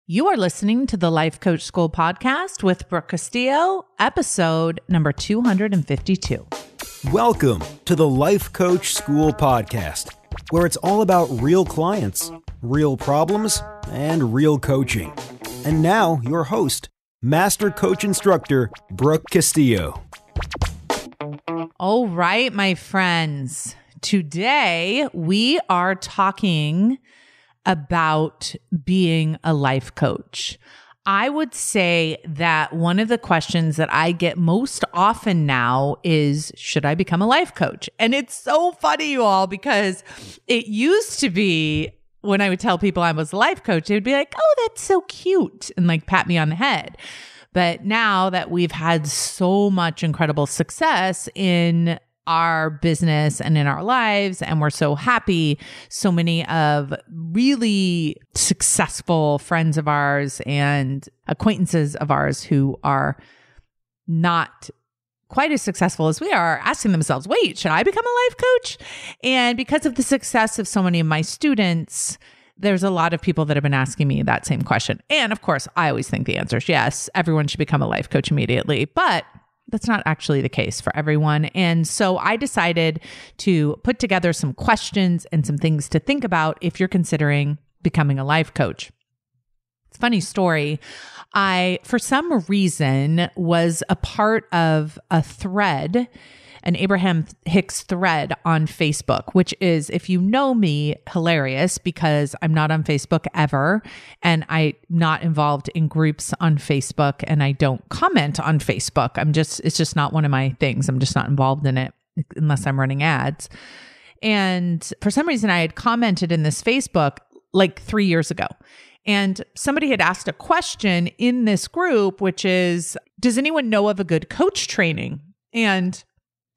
You are listening to the Life Coach School podcast with Brooke Castillo, episode number 252. Welcome to the Life Coach School podcast, where it's all about real clients, real problems, and real coaching. And now, your host, Master Coach Instructor, Brooke Castillo. All right, my friends. Today, we are talking about being a life coach. I would say that one of the questions that I get most often now is, should I become a life coach? And it's so funny, you all, because it used to be when I would tell people I was a life coach, they would be like, oh, that's so cute, and like pat me on the head. But now that we've had so much incredible success in our business and in our lives, and we're so happy, so many of really successful friends of ours and acquaintances of ours who are not quite as successful as we are asking themselves, wait, should I become a life coach? And because of the success of so many of my students, there's a lot of people that have been asking me that same question. And of course, I always think the answer is yes, everyone should become a life coach immediately. But that's not actually the case for everyone. And so I decided to put together some questions and some things to think about if you're considering becoming a life coach. It's a funny story. I, for some reason, was a part of a thread, an Abraham Hicks thread on Facebook, which is, if you know me, hilarious because I'm not on Facebook ever, and I'm not involved in groups on Facebook, and I don't comment on Facebook. It's just not one of my things. I'm just not involved in it unless I'm running ads. And for some reason, I had commented in this Facebook like 3 years ago. And somebody had asked a question in this group, which is, does anyone know of a good coach training? And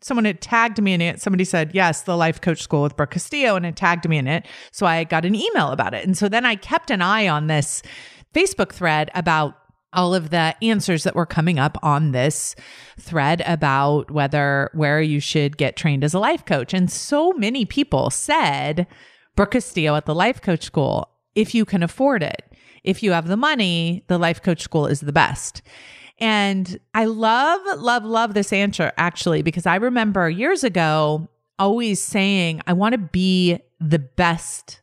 someone had tagged me in it. Somebody said, yes, the Life Coach School with Brooke Castillo, and it tagged me in it. So I got an email about it. And so then I kept an eye on this Facebook thread about all of the answers that were coming up on this thread about where you should get trained as a life coach. And so many people said, Brooke Castillo at the Life Coach School, if you can afford it. If you have the money, the Life Coach School is the best. And I love this answer, actually, because I remember years ago always saying, I want to be the best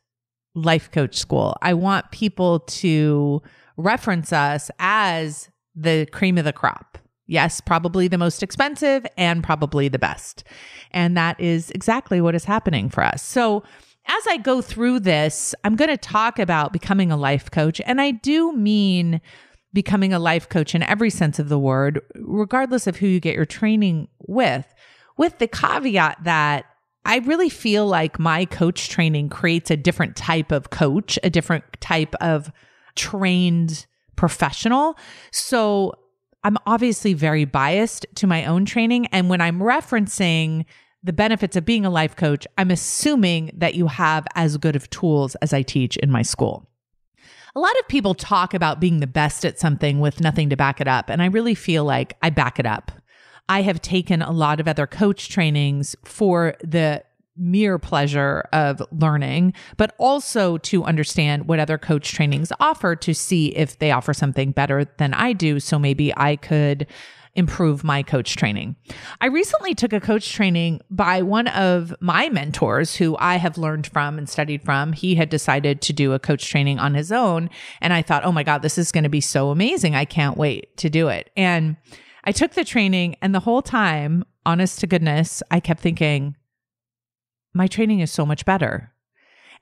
life coach school. I want people to reference us as the cream of the crop. Yes, probably the most expensive and probably the best. And that is exactly what is happening for us. So as I go through this, I'm going to talk about becoming a life coach. And I do mean becoming a life coach in every sense of the word, regardless of who you get your training with the caveat that I really feel like my coach training creates a different type of coach, a different type of trained professional. So I'm obviously very biased to my own training. And when I'm referencing the benefits of being a life coach, I'm assuming that you have as good of tools as I teach in my school. A lot of people talk about being the best at something with nothing to back it up. And I really feel like I back it up. I have taken a lot of other coach trainings for the mere pleasure of learning, but also to understand what other coach trainings offer to see if they offer something better than I do. So maybe I could improve my coach training. I recently took a coach training by one of my mentors who I have learned from and studied from. He had decided to do a coach training on his own. And I thought, oh my God, this is going to be so amazing. I can't wait to do it. And I took the training, and the whole time, honest to goodness, I kept thinking, my training is so much better.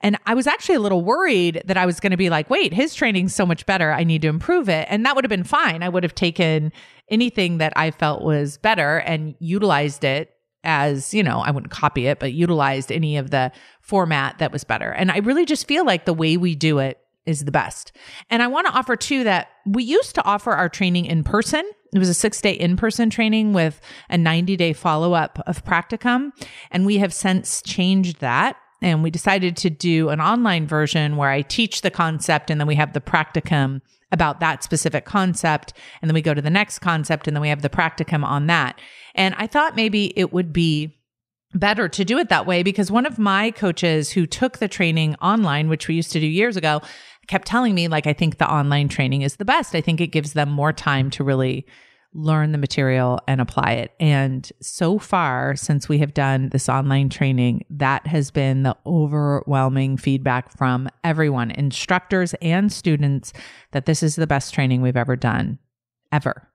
And I was actually a little worried that I was going to be like, wait, his training's so much better. I need to improve it. And that would have been fine. I would have taken anything that I felt was better and utilized it as, I wouldn't copy it, but utilized any of the format that was better. And I really just feel like the way we do it is the best. And I want to offer too that we used to offer our training in person. It was a 6-day in-person training with a 90-day follow-up of practicum. And we have since changed that. And we decided to do an online version where I teach the concept, and then we have the practicum about that specific concept. And then we go to the next concept, and then we have the practicum on that. And I thought maybe it would be better to do it that way, because one of my coaches who took the training online, which we used to do years ago, kept telling me, like, I think the online training is the best. I think it gives them more time to really learn the material and apply it. And so far, since we have done this online training, that has been the overwhelming feedback from everyone, instructors and students, that this is the best training we've ever done, ever.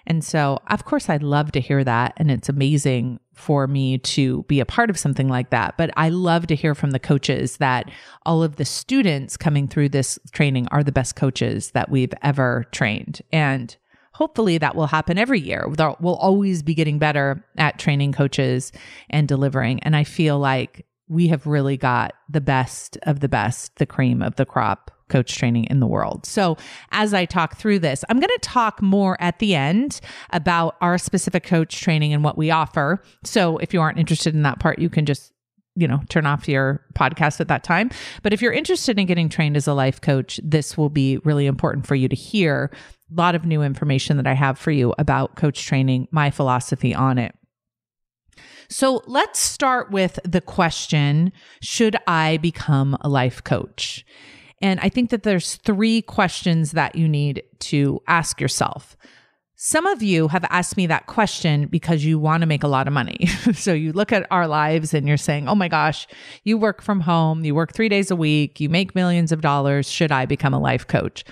And so, of course, I'd love to hear that. And it's amazing for me to be a part of something like that. But I love to hear from the coaches that all of the students coming through this training are the best coaches that we've ever trained. And hopefully that will happen every year. We'll always be getting better at training coaches and delivering. And I feel like we have really got the best of the best, the cream of the crop coach training in the world. So as I talk through this, I'm going to talk more at the end about our specific coach training and what we offer. So if you aren't interested in that part, you can just, turn off your podcast at that time. But if you're interested in getting trained as a life coach, this will be really important for you to hear. A lot of new information that I have for you about coach training, my philosophy on it. So let's start with the question, should I become a life coach? And I think that there's 3 questions that you need to ask yourself. Some of you have asked me that question because you want to make a lot of money. So you look at our lives and you're saying, oh my gosh, you work from home, you work 3 days a week, you make millions of dollars. Should I become a life coach?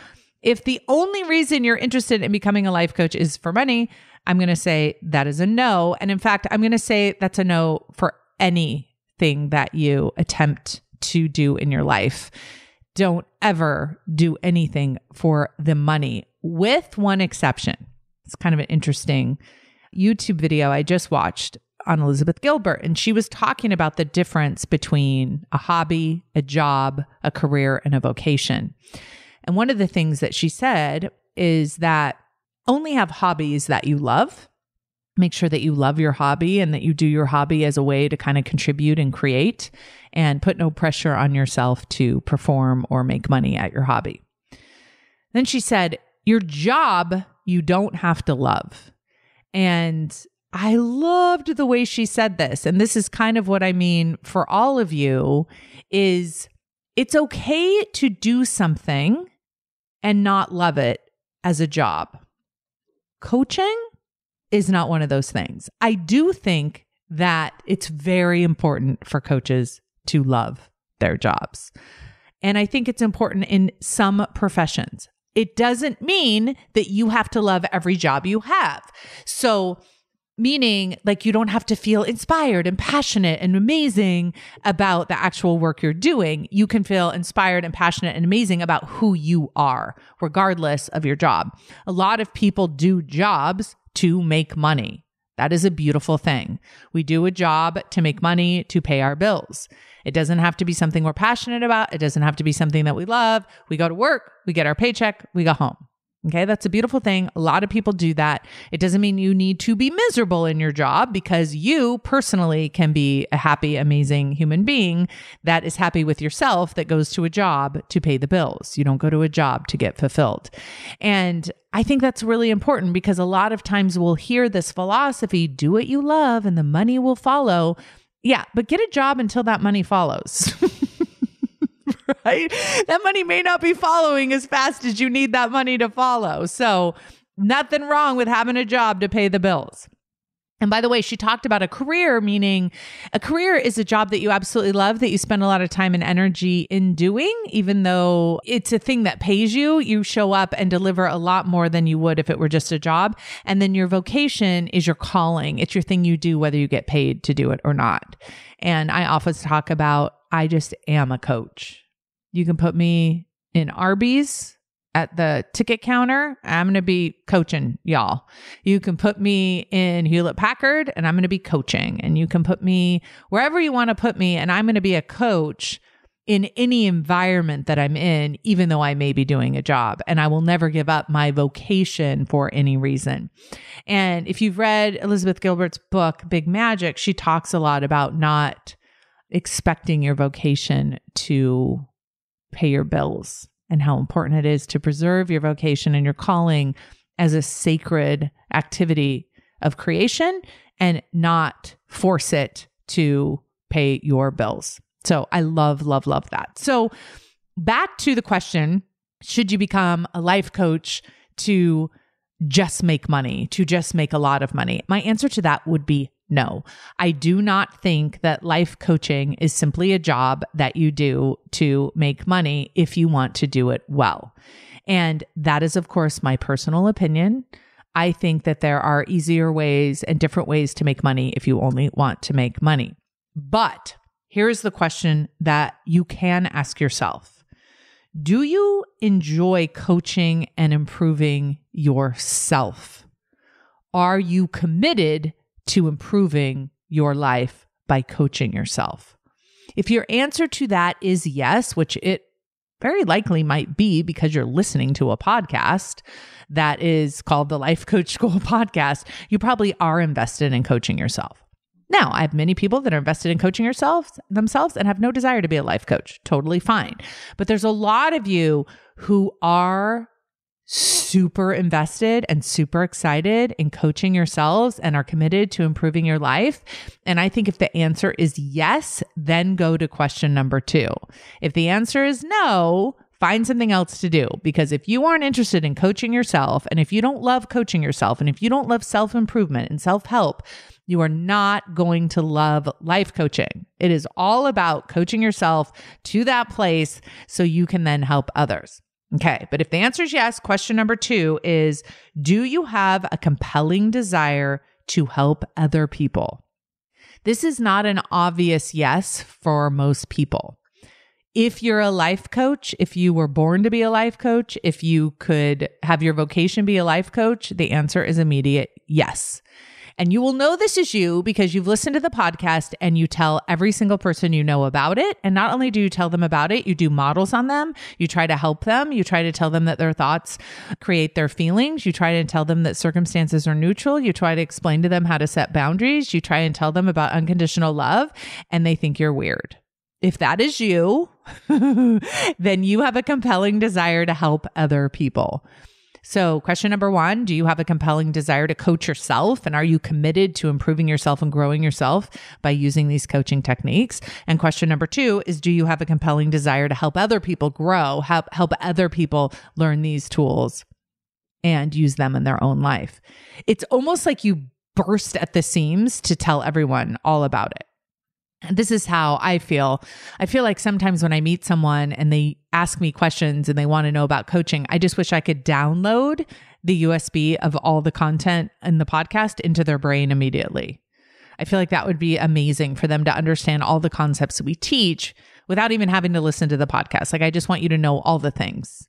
If the only reason you're interested in becoming a life coach is for money, I'm going to say that is a no. And in fact, I'm going to say that's a no for anything that you attempt to do in your life. Don't ever do anything for the money, with one exception. It's kind of an interesting YouTube video I just watched on Elizabeth Gilbert, and she was talking about the difference between a hobby, a job, a career, and a vocation. And one of the things that she said is that only have hobbies that you love. Make sure that you love your hobby and that you do your hobby as a way to kind of contribute and create, and put no pressure on yourself to perform or make money at your hobby. Then she said, your job, you don't have to love. And I loved the way she said this. And this is kind of what I mean for all of you, is it's okay to do something and not love it as a job. Coaching is not one of those things. I do think that it's very important for coaches to love their jobs. And I think it's important in some professions. It doesn't mean that you have to love every job you have. So meaning, like, you don't have to feel inspired and passionate and amazing about the actual work you're doing. You can feel inspired and passionate and amazing about who you are, regardless of your job. A lot of people do jobs to make money. That is a beautiful thing. We do a job to make money, to pay our bills. It doesn't have to be something we're passionate about. It doesn't have to be something that we love. We go to work, we get our paycheck, we go home. Okay, that's a beautiful thing. A lot of people do that. It doesn't mean you need to be miserable in your job, because you personally can be a happy, amazing human being that is happy with yourself, that goes to a job to pay the bills. You don't go to a job to get fulfilled. And I think that's really important, because a lot of times we'll hear this philosophy, do what you love and the money will follow. Yeah, but get a job until that money follows. Right? That money may not be following as fast as you need that money to follow. So nothing wrong with having a job to pay the bills. And by the way, she talked about a career, meaning a career is a job that you absolutely love, that you spend a lot of time and energy in doing. Even though it's a thing that pays you, you show up and deliver a lot more than you would if it were just a job. And then your vocation is your calling. It's your thing you do, whether you get paid to do it or not. And I often talk about, I just am a coach. You can put me in Arby's at the ticket counter. I'm going to be coaching y'all. You can put me in Hewlett Packard and I'm going to be coaching. And you can put me wherever you want to put me, and I'm going to be a coach in any environment that I'm in, even though I may be doing a job. And I will never give up my vocation for any reason. And if you've read Elizabeth Gilbert's book, Big Magic, she talks a lot about not expecting your vocation to pay your bills, and how important it is to preserve your vocation and your calling as a sacred activity of creation and not force it to pay your bills. So I love, love, love that. So back to the question, should you become a life coach to just make money, to just make a lot of money? My answer to that would be no. I do not think that life coaching is simply a job that you do to make money if you want to do it well. And that is, of course, my personal opinion. I think that there are easier ways and different ways to make money if you only want to make money. But here's the question that you can ask yourself. Do you enjoy coaching and improving yourself? Are you committed to improving your life by coaching yourself? If your answer to that is yes, which it very likely might be because you're listening to a podcast that is called the Life Coach School Podcast, you probably are invested in coaching yourself. Now, I have many people that are invested in coaching themselves and have no desire to be a life coach. Totally fine. But there's a lot of you who are super invested and super excited in coaching yourselves and are committed to improving your life. And I think if the answer is yes, then go to question number 2. If the answer is no, find something else to do. Because if you aren't interested in coaching yourself, and if you don't love coaching yourself, and if you don't love self-improvement and self-help, you are not going to love life coaching. It is all about coaching yourself to that place so you can then help others. Okay, but if the answer is yes, question number 2 is, do you have a compelling desire to help other people? This is not an obvious yes for most people. If you're a life coach, if you were born to be a life coach, if you could have your vocation be a life coach, the answer is immediate yes. And you will know this is you because you've listened to the podcast and you tell every single person you know about it. And not only do you tell them about it, you do models on them. You try to help them. You try to tell them that their thoughts create their feelings. You try to tell them that circumstances are neutral. You try to explain to them how to set boundaries. You try and tell them about unconditional love, and they think you're weird. If that is you, then you have a compelling desire to help other people. So question number 1, do you have a compelling desire to coach yourself? And are you committed to improving yourself and growing yourself by using these coaching techniques? And question number 2 is, do you have a compelling desire to help other people grow, help other people learn these tools and use them in their own life? It's almost like you burst at the seams to tell everyone all about it. And this is how I feel. I feel like sometimes when I meet someone and they ask me questions and they want to know about coaching, I just wish I could download the USB of all the content in the podcast into their brain immediately. I feel like that would be amazing for them to understand all the concepts that we teach without even having to listen to the podcast. Like, I just want you to know all the things.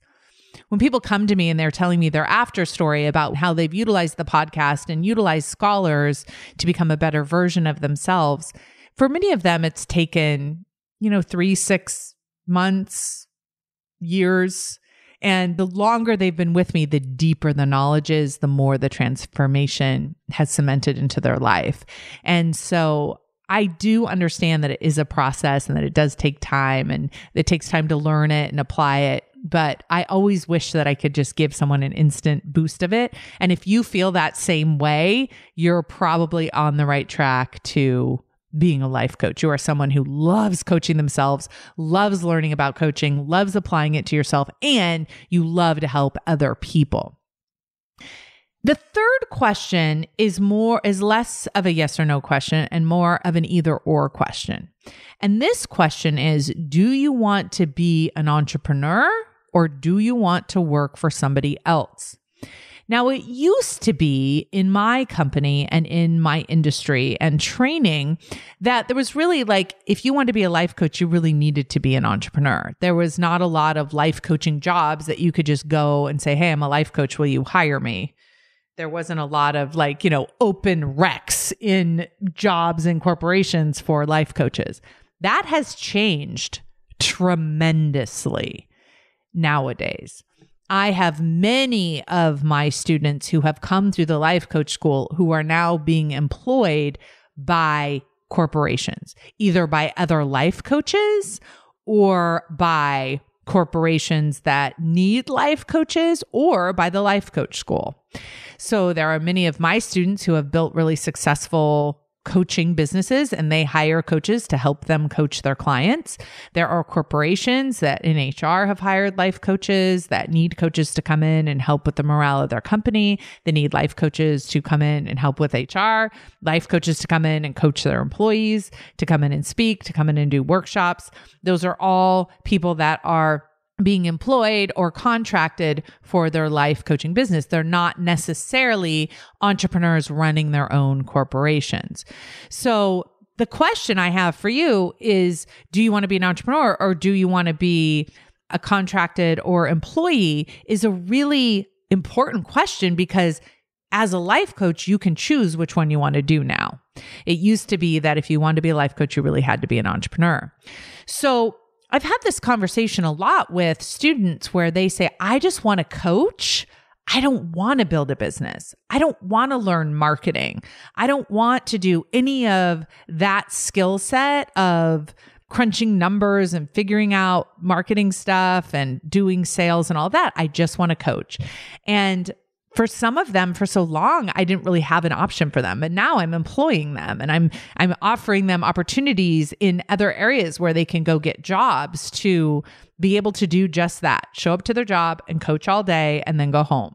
When people come to me and they're telling me their after story about how they've utilized the podcast and utilized scholars to become a better version of themselves, for many of them, it's taken, 3-6 months, years. And the longer they've been with me, the deeper the knowledge is, the more the transformation has cemented into their life. And so I do understand that it is a process and that it does take time and it takes time to learn it and apply it. But I always wish that I could just give someone an instant boost of it. And if you feel that same way, you're probably on the right track to being a life coach. You are someone who loves coaching themselves, loves learning about coaching, loves applying it to yourself, and you love to help other people. The third question is less of a yes or no question and more of an either or question. And this question is, do you want to be an entrepreneur or do you want to work for somebody else? Now, it used to be in my company and in my industry and training that there was really if you wanted to be a life coach, you really needed to be an entrepreneur. There was not a lot of life coaching jobs that you could just go and say, hey, I'm a life coach. Will you hire me? There wasn't a lot of open recs in jobs and corporations for life coaches. That has changed tremendously nowadays. I have many of my students who have come through the life coach school who are now being employed by corporations, either by other life coaches or by corporations that need life coaches or by the life coach school. So there are many of my students who have built really successful coaching businesses and they hire coaches to help them coach their clients. There are corporations that in HR have hired life coaches that need coaches to come in and help with the morale of their company. They need life coaches to come in and help with HR, life coaches to come in and coach their employees, to come in and speak, to come in and do workshops. Those are all people that are being employed or contracted for their life coaching business. They're not necessarily entrepreneurs running their own corporations. So the question I have for you is, do you want to be an entrepreneur or do you want to be a contracted or employee is a really important question because as a life coach, you can choose which one you want to do now. It used to be that if you wanted to be a life coach, you really had to be an entrepreneur. So I've had this conversation a lot with students where they say, I just want to coach. I don't want to build a business. I don't want to learn marketing. I don't want to do any of that skill set of crunching numbers and figuring out marketing stuff and doing sales and all that. I just want to coach. And for some of them, for so long, I didn't really have an option for them. But now I'm employing them and I'm offering them opportunities in other areas where they can go get jobs to be able to do just that. Show up to their job and coach all day and then go home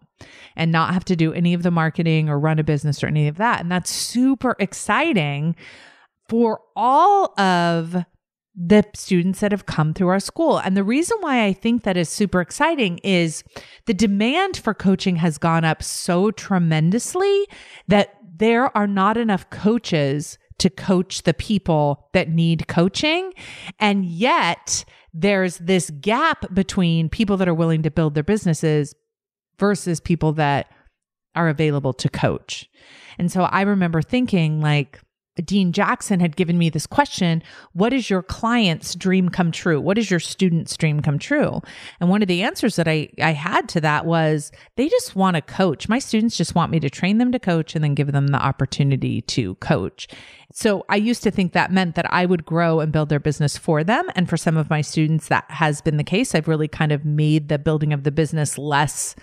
and not have to do any of the marketing or run a business or any of that. And that's super exciting for all of the students that have come through our school. And the reason why I think that is super exciting is the demand for coaching has gone up so tremendously that there are not enough coaches to coach the people that need coaching. And yet there's this gap between people that are willing to build their businesses versus people that are available to coach. And so I remember thinking like, Dean Jackson had given me this question, what is your client's dream come true? What is your student's dream come true? And one of the answers that I had to that was, they just want to coach. My students just want me to train them to coach and then give them the opportunity to coach. So I used to think that meant that I would grow and build their business for them. And for some of my students, that has been the case. I've really kind of made the building of the business less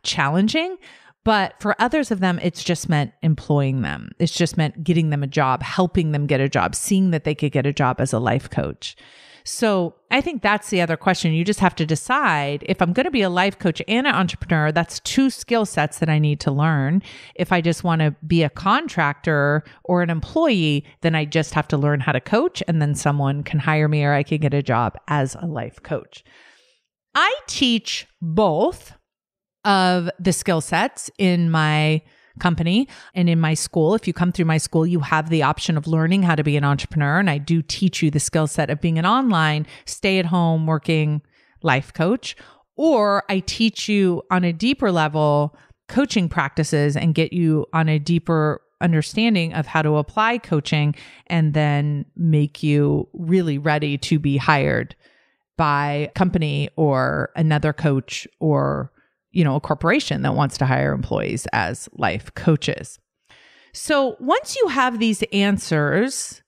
challenging. But for others of them, it's just meant employing them. It's just meant getting them a job, helping them get a job, seeing that they could get a job as a life coach. So I think that's the other question. You just have to decide, if I'm going to be a life coach and an entrepreneur, that's two skill sets that I need to learn. If I just want to be a contractor or an employee, then I just have to learn how to coach and then someone can hire me or I can get a job as a life coach. I teach both of the skill sets in my company and in my school. If you come through my school, you have the option of learning how to be an entrepreneur. And I do teach you the skill set of being an online, stay-at-home working life coach. Or I teach you on a deeper level coaching practices and get you on a deeper understanding of how to apply coaching and then make you really ready to be hired by a company or another coach or a corporation that wants to hire employees as life coaches. So once you have these answers,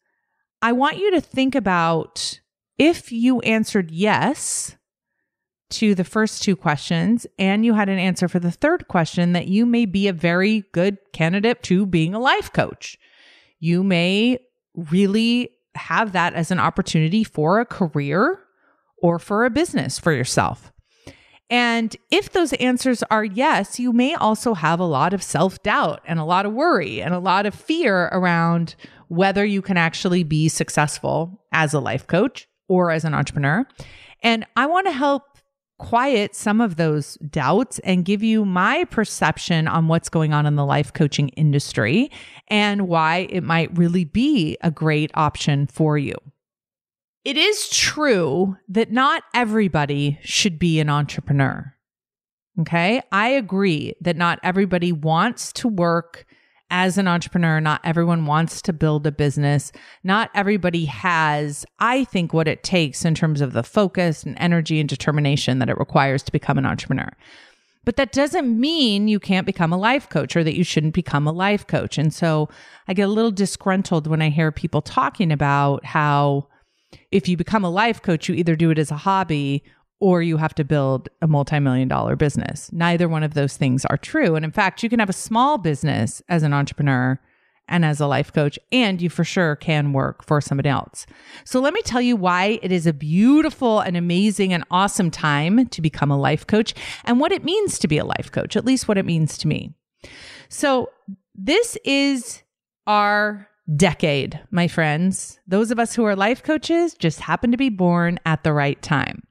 I want you to think about if you answered yes to the first two questions and you had an answer for the third question, that you may be a very good candidate to being a life coach. You may really have that as an opportunity for a career or for a business for yourself. And if those answers are yes, you may also have a lot of self-doubt and a lot of worry and a lot of fear around whether you can actually be successful as a life coach or as an entrepreneur. And I want to help quiet some of those doubts and give you my perception on what's going on in the life coaching industry and why it might really be a great option for you. It is true that not everybody should be an entrepreneur. Okay? I agree that not everybody wants to work as an entrepreneur. Not everyone wants to build a business. Not everybody has, I think, what it takes in terms of the focus and energy and determination that it requires to become an entrepreneur. But that doesn't mean you can't become a life coach or that you shouldn't become a life coach. And so I get a little disgruntled when I hear people talking about how if you become a life coach, you either do it as a hobby or you have to build a multi-million-dollar business. Neither one of those things are true. And in fact, you can have a small business as an entrepreneur and as a life coach, and you for sure can work for somebody else. So let me tell you why it is a beautiful and amazing and awesome time to become a life coach and what it means to be a life coach, at least what it means to me. So this is our decade, my friends. Those of us who are life coaches just happen to be born at the right time.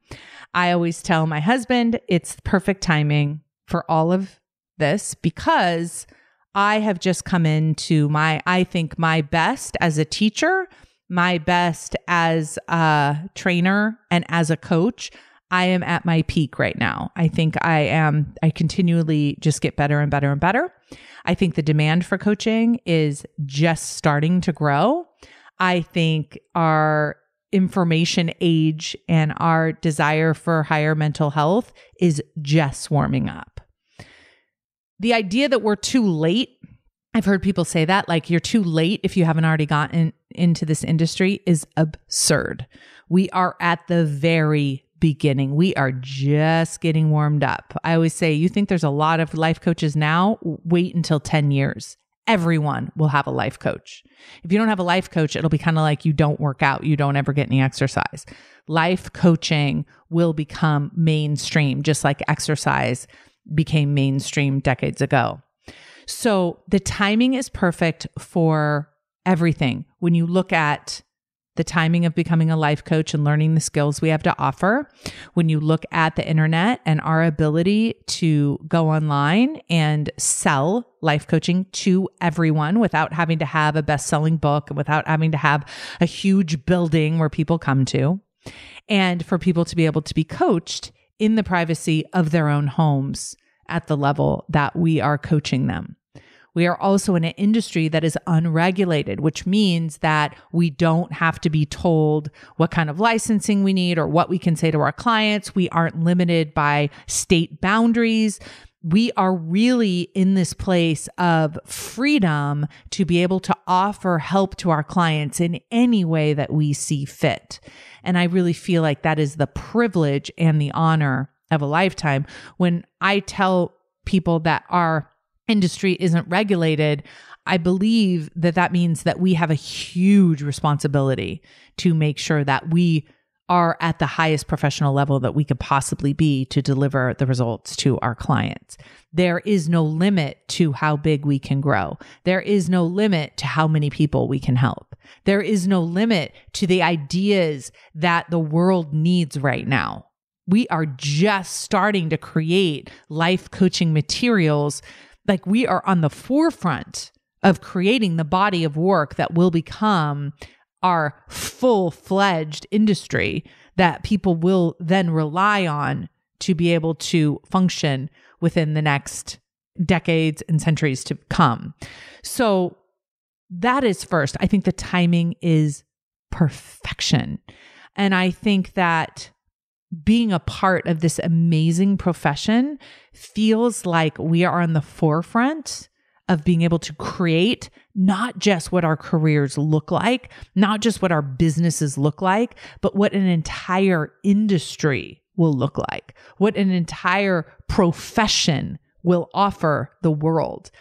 I always tell my husband it's perfect timing for all of this because I have just come into I think my best as a teacher, my best as a trainer and as a coach. I am at my peak right now. I think I continually just get better and better and better. I think the demand for coaching is just starting to grow. I think our information age and our desire for higher mental health is just warming up. The idea that we're too late, I've heard people say that, like you're too late if you haven't already gotten into this industry, is absurd. We are at the very beginning. We are just getting warmed up. I always say, you think there's a lot of life coaches now? Wait until 10 years. Everyone will have a life coach. If you don't have a life coach, it'll be kind of like you don't work out, you don't ever get any exercise. Life coaching will become mainstream, just like exercise became mainstream decades ago. So the timing is perfect for everything. When you look at the timing of becoming a life coach and learning the skills we have to offer, when you look at the internet and our ability to go online and sell life coaching to everyone without having to have a best-selling book and without having to have a huge building where people come to, and for people to be able to be coached in the privacy of their own homes at the level that we are coaching them. We are also in an industry that is unregulated, which means that we don't have to be told what kind of licensing we need or what we can say to our clients. We aren't limited by state boundaries. We are really in this place of freedom to be able to offer help to our clients in any way that we see fit. And I really feel like that is the privilege and the honor of a lifetime. When I tell people that our industry isn't regulated, I believe that that means that we have a huge responsibility to make sure that we are at the highest professional level that we could possibly be to deliver the results to our clients. There is no limit to how big we can grow. There is no limit to how many people we can help. There is no limit to the ideas that the world needs right now. We are just starting to create life coaching materials. Like we are on the forefront of creating the body of work that will become our full-fledged industry that people will then rely on to be able to function within the next decades and centuries to come. So that is first. I think the timing is perfection. And I think that being a part of this amazing profession feels like we are on the forefront of being able to create not just what our careers look like, not just what our businesses look like, but what an entire industry will look like, what an entire profession will offer the world.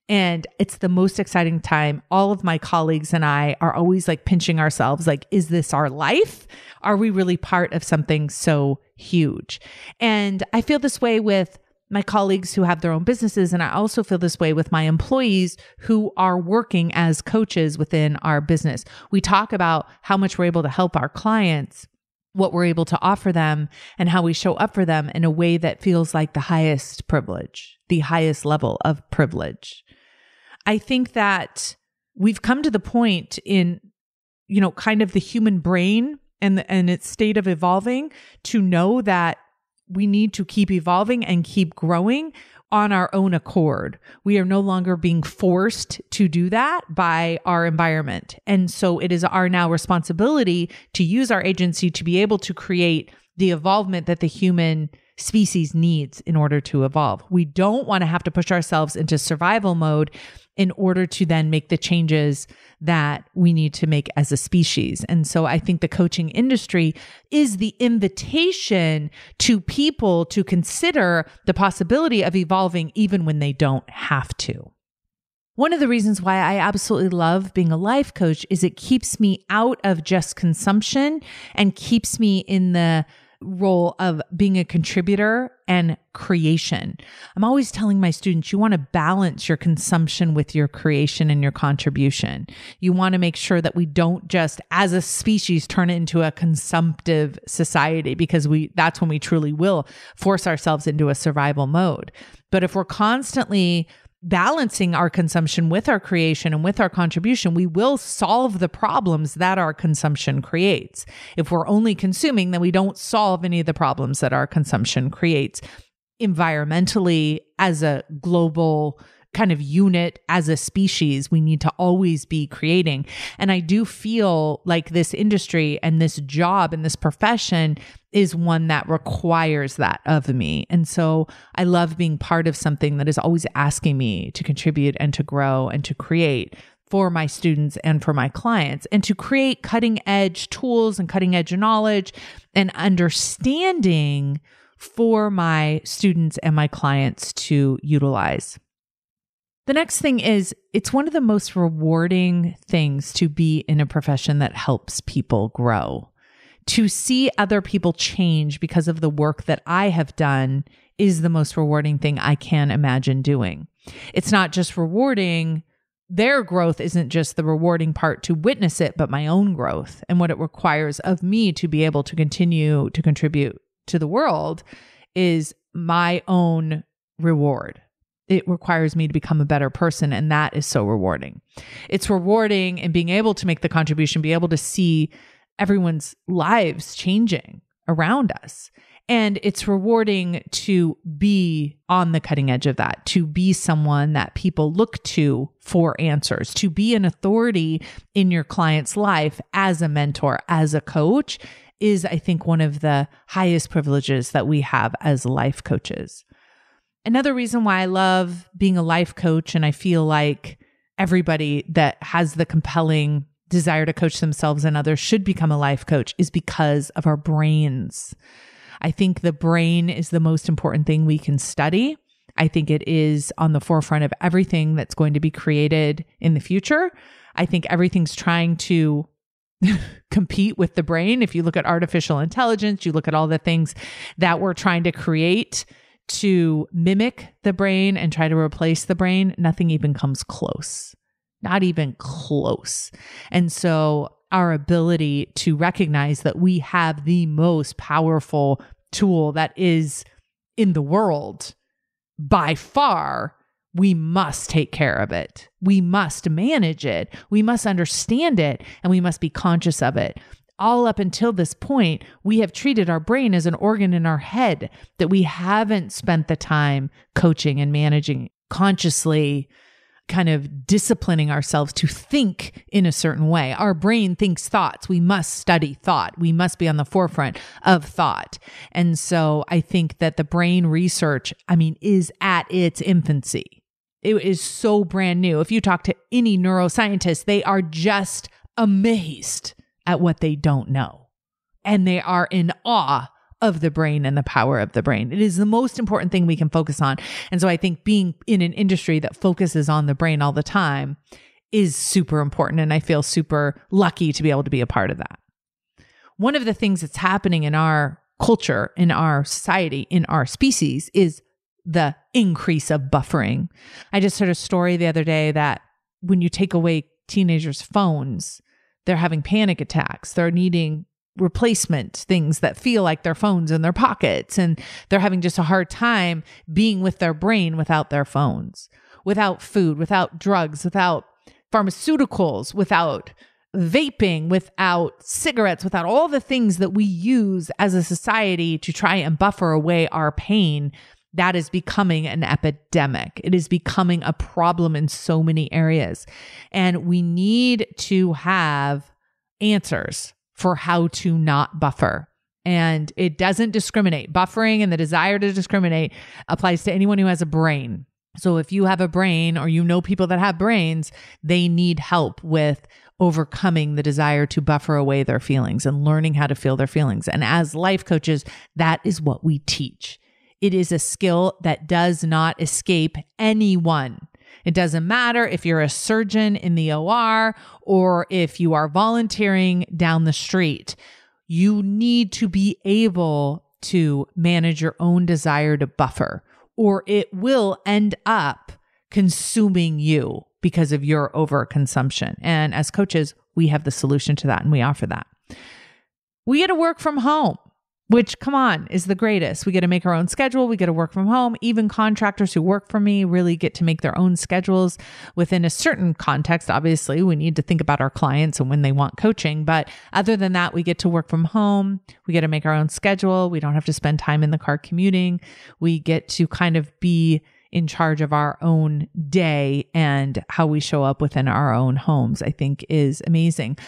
And it's the most exciting time. All of my colleagues and I are always like pinching ourselves, like, is this our life? Are we really part of something so huge? And I feel this way with my colleagues who have their own businesses. And I also feel this way with my employees who are working as coaches within our business. We talk about how much we're able to help our clients, what we're able to offer them, and how we show up for them in a way that feels like the highest privilege, the highest level of privilege. I think that we've come to the point in, kind of the human brain and its state of evolving to know that we need to keep evolving and keep growing on our own accord. We are no longer being forced to do that by our environment. And so it is our now responsibility to use our agency to be able to create the evolvement that the human species needs in order to evolve. We don't want to have to push ourselves into survival mode in order to then make the changes that we need to make as a species. And so I think the coaching industry is the invitation to people to consider the possibility of evolving even when they don't have to. One of the reasons why I absolutely love being a life coach is it keeps me out of just consumption and keeps me in the role of being a contributor and creation. I'm always telling my students, you want to balance your consumption with your creation and your contribution. You want to make sure that we don't just, as a species, turn it into a consumptive society, because that's when we truly will force ourselves into a survival mode. But if we're constantly balancing our consumption with our creation and with our contribution, we will solve the problems that our consumption creates. If we're only consuming, then we don't solve any of the problems that our consumption creates. Environmentally, as a global kind of unit, as a species, we need to always be creating. And I do feel like this industry and this job and this profession is one that requires that of me. And so I love being part of something that is always asking me to contribute and to grow and to create for my students and for my clients, and to create cutting edge tools and cutting edge knowledge and understanding for my students and my clients to utilize. The next thing is, it's one of the most rewarding things to be in a profession that helps people grow. To see other people change because of the work that I have done is the most rewarding thing I can imagine doing. It's not just rewarding. Their growth isn't just the rewarding part to witness it, but my own growth and what it requires of me to be able to continue to contribute to the world is my own reward. It requires me to become a better person, and that is so rewarding. It's rewarding in being able to make the contribution, be able to see everyone's lives changing around us. And it's rewarding to be on the cutting edge of that, to be someone that people look to for answers, to be an authority in your client's life as a mentor, as a coach, is, I think, one of the highest privileges that we have as life coaches. Another reason why I love being a life coach, and I feel like everybody that has the compelling desire to coach themselves and others should become a life coach, is because of our brains. I think the brain is the most important thing we can study. I think it is on the forefront of everything that's going to be created in the future. I think everything's trying to compete with the brain. If you look at artificial intelligence, you look at all the things that we're trying to create to mimic the brain and try to replace the brain, nothing even comes close. Not even close. And so our ability to recognize that we have the most powerful tool that is in the world by far, we must take care of it. We must manage it. We must understand it, and we must be conscious of it. All up until this point, we have treated our brain as an organ in our head that we haven't spent the time coaching and managing, consciously kind of disciplining ourselves to think in a certain way. Our brain thinks thoughts. We must study thought. We must be on the forefront of thought. And so I think that the brain research, is at its infancy. It is so brand new. If you talk to any neuroscientist, they are just amazed at what they don't know. And they are in awe of the brain and the power of the brain. It is the most important thing we can focus on. And so I think being in an industry that focuses on the brain all the time is super important. And I feel super lucky to be able to be a part of that. One of the things that's happening in our culture, in our society, in our species is the increase of buffering. I just heard a story the other day that when you take away teenagers' phones, they're having panic attacks. They're needing replacement things that feel like their phones in their pockets. And they're having just a hard time being with their brain without their phones, without food, without drugs, without pharmaceuticals, without vaping, without cigarettes, without all the things that we use as a society to try and buffer away our pain. That is becoming an epidemic. It is becoming a problem in so many areas. And we need to have answers for how to not buffer. And it doesn't discriminate. Buffering and the desire to discriminate applies to anyone who has a brain. So if you have a brain, or you know people that have brains, they need help with overcoming the desire to buffer away their feelings and learning how to feel their feelings. And as life coaches, that is what we teach. It is a skill that does not escape anyone. It doesn't matter if you're a surgeon in the OR or if you are volunteering down the street. You need to be able to manage your own desire to buffer, or it will end up consuming you because of your overconsumption. And as coaches, we have the solution to that, and we offer that. We get to work from home, which, come on, is the greatest. We get to make our own schedule. We get to work from home. Even contractors who work for me really get to make their own schedules within a certain context. Obviously, we need to think about our clients and when they want coaching. But other than that, we get to work from home. We get to make our own schedule. We don't have to spend time in the car commuting. We get to kind of be in charge of our own day, and how we show up within our own homes, I think, is amazing.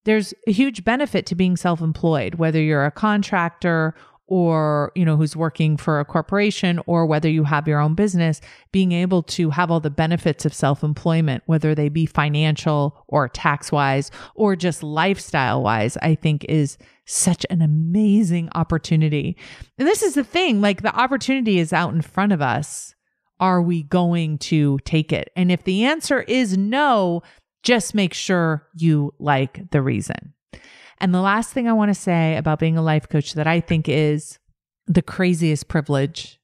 There's a huge benefit to being self-employed, whether you're a contractor or, who's working for a corporation, or whether you have your own business. Being able to have all the benefits of self-employment, whether they be financial or tax-wise or just lifestyle-wise, I think is such an amazing opportunity. And this is the thing, like, the opportunity is out in front of us. Are we going to take it? And if the answer is no, just make sure you like the reason. And the last thing I want to say about being a life coach that I think is the craziest privilege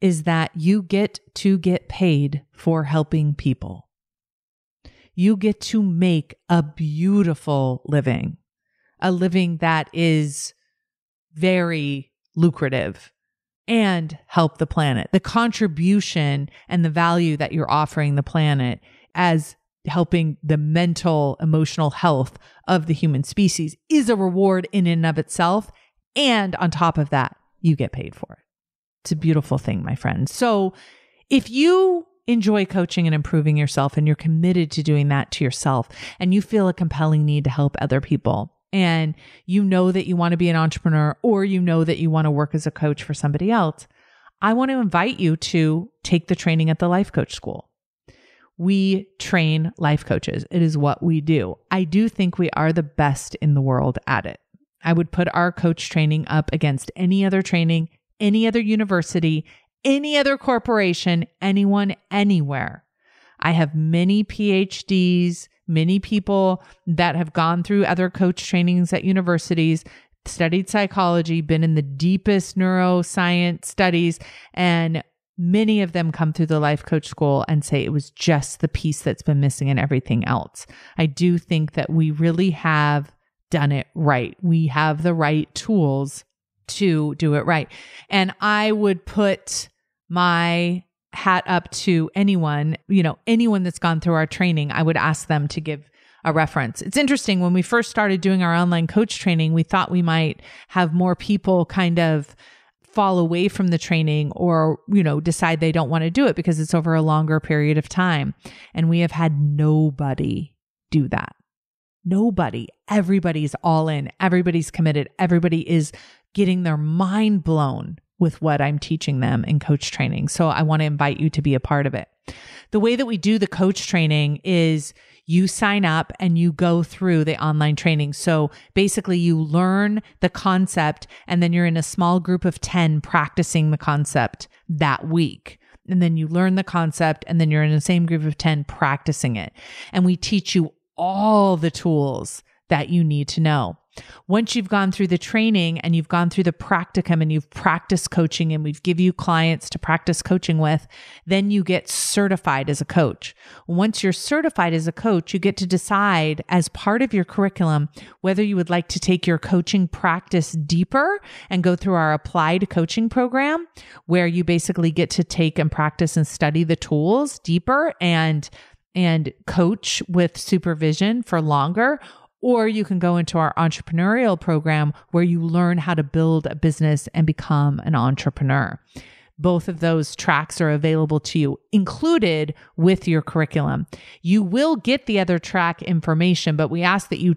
is that you get to get paid for helping people. You get to make a beautiful living, a living that is very lucrative, and help the planet. The contribution and the value that you're offering the planet as helping the mental, emotional health of the human species is a reward in and of itself. And on top of that, you get paid for it. It's a beautiful thing, my friends. So if you enjoy coaching and improving yourself, and you're committed to doing that to yourself, and you feel a compelling need to help other people, and you know that you want to be an entrepreneur, or you know that you want to work as a coach for somebody else, I want to invite you to take the training at the Life Coach School. We train life coaches. It is what we do. I do think we are the best in the world at it. I would put our coach training up against any other training, any other university, any other corporation, anyone, anywhere. I have many PhDs, many people that have gone through other coach trainings at universities, studied psychology, been in the deepest neuroscience studies, and many of them come through the Life Coach School and say it was just the piece that's been missing in everything else. I do think that we really have done it right. We have the right tools to do it right. And I would put my hat up to anyone, anyone that's gone through our training. I would ask them to give a reference. It's interesting. When we first started doing our online coach training, we thought we might have more people kind of fall away from the training or, decide they don't want to do it because it's over a longer period of time. And we have had nobody do that. Nobody. Everybody's all in. Everybody's committed. Everybody is getting their mind blown with what I'm teaching them in coach training. So I want to invite you to be a part of it. The way that we do the coach training is you sign up and you go through the online training. So basically you learn the concept and then you're in a small group of 10 practicing the concept that week. And then you learn the concept and then you're in the same group of 10 practicing it. And we teach you all the tools that you need to know. Once you've gone through the training and you've gone through the practicum and you've practiced coaching and we've given you clients to practice coaching with, then you get certified as a coach. Once you're certified as a coach, you get to decide as part of your curriculum whether you would like to take your coaching practice deeper and go through our applied coaching program, where you basically get to take and practice and study the tools deeper and coach with supervision for longer. Or you can go into our entrepreneurial program where you learn how to build a business and become an entrepreneur. Both of those tracks are available to you, included with your curriculum. You will get the other track information, but we ask that you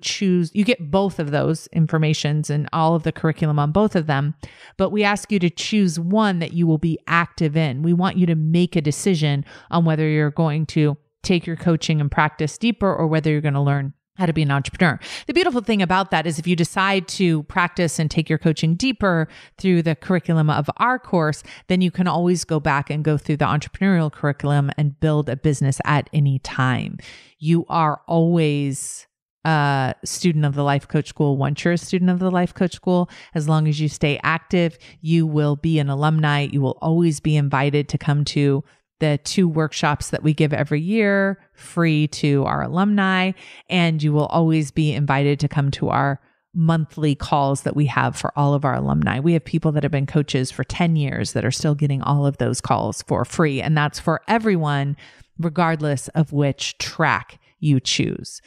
get both of those informations and all of the curriculum on both of them. But we ask you to choose one that you will be active in. We want you to make a decision on whether you're going to take your coaching and practice deeper or whether you're going to learn how to be an entrepreneur. The beautiful thing about that is if you decide to practice and take your coaching deeper through the curriculum of our course, then you can always go back and go through the entrepreneurial curriculum and build a business at any time. You are always a student of the Life Coach School. Once you're a student of the Life Coach School, as long as you stay active, you will be an alumni. You will always be invited to come to the 2 workshops that we give every year, free to our alumni, and you will always be invited to come to our monthly calls that we have for all of our alumni. We have people that have been coaches for 10 years that are still getting all of those calls for free, and that's for everyone, regardless of which track you choose.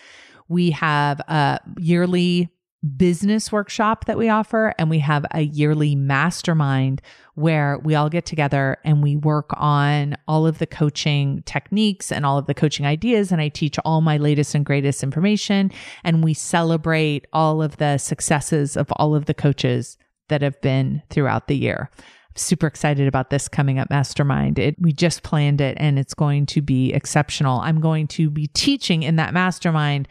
We have a yearly business workshop that we offer, and we have a yearly mastermind where we all get together and we work on all of the coaching techniques and all of the coaching ideas. And I teach all my latest and greatest information, and we celebrate all of the successes of all of the coaches that have been throughout the year. I'm super excited about this coming up mastermind. We just planned it and it's going to be exceptional. I'm going to be teaching in that mastermind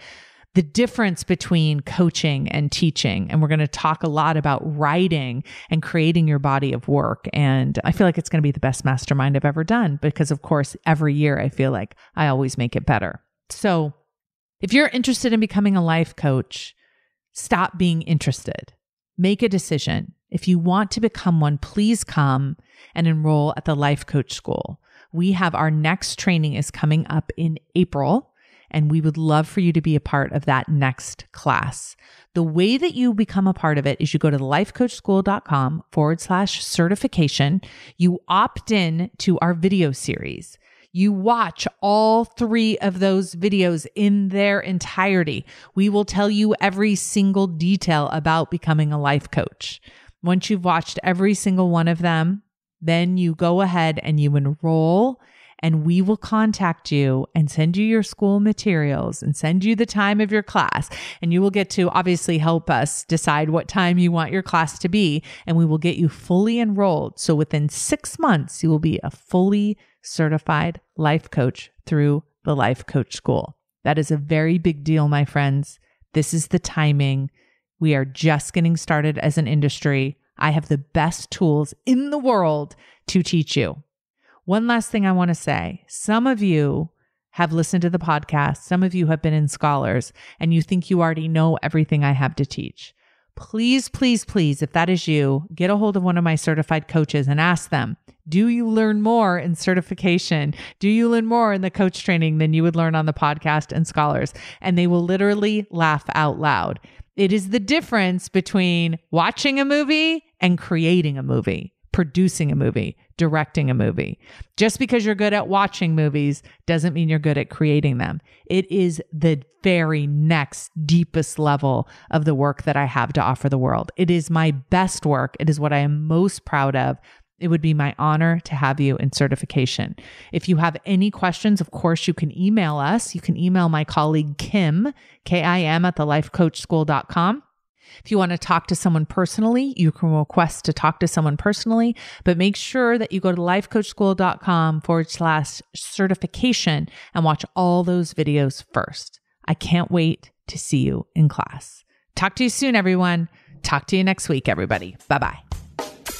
the difference between coaching and teaching. And we're going to talk a lot about writing and creating your body of work. And I feel like it's going to be the best mastermind I've ever done because, of course, every year I feel like I always make it better. So if you're interested in becoming a life coach, stop being interested. Make a decision. If you want to become one, please come and enroll at the Life Coach School. We have our next training is coming up in April. And we would love for you to be a part of that next class. The way that you become a part of it is you go to lifecoachschool.com/certification. You opt in to our video series. You watch all 3 of those videos in their entirety. We will tell you every single detail about becoming a life coach. Once you've watched every single one of them, then you go ahead and you enroll, and we will contact you and send you your school materials and send you the time of your class. And you will get to obviously help us decide what time you want your class to be. And we will get you fully enrolled. So within 6 months, you will be a fully certified life coach through the Life Coach School. That is a very big deal, my friends. This is the timing. We are just getting started as an industry. I have the best tools in the world to teach you. One last thing I want to say. Some of you have listened to the podcast. Some of you have been in Scholars and you think you already know everything I have to teach. Please, please, please, if that is you, get a hold of one of my certified coaches and ask them, do you learn more in certification? Do you learn more in the coach training than you would learn on the podcast and Scholars? And they will literally laugh out loud. It is the difference between watching a movie and creating a movie. Producing a movie, directing a movie. Just because you're good at watching movies doesn't mean you're good at creating them. It is the very next deepest level of the work that I have to offer the world. It is my best work. It is what I am most proud of. It would be my honor to have you in certification. If you have any questions, of course, you can email us. You can email my colleague, Kim, Kim at thelifecoachschool.com. If you want to talk to someone personally, you can request to talk to someone personally, but make sure that you go to lifecoachschool.com/certification and watch all those videos first. I can't wait to see you in class. Talk to you soon, everyone. Talk to you next week, everybody. Bye-bye.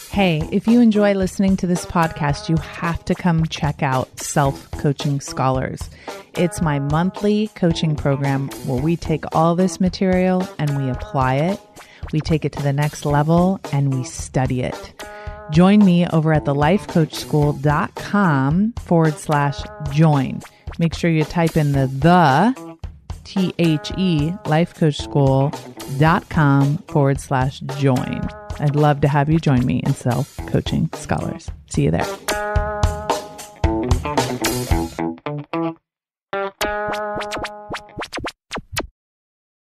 Hey, if you enjoy listening to this podcast, you have to come check out Self-Coaching Scholars. It's my monthly coaching program where we take all this material and we apply it. We take it to the next level and we study it. Join me over at thelifecoachschool.com/join. Make sure you type in the THE lifecoachschool.com/join. I'd love to have you join me in Self-Coaching Scholars. See you there.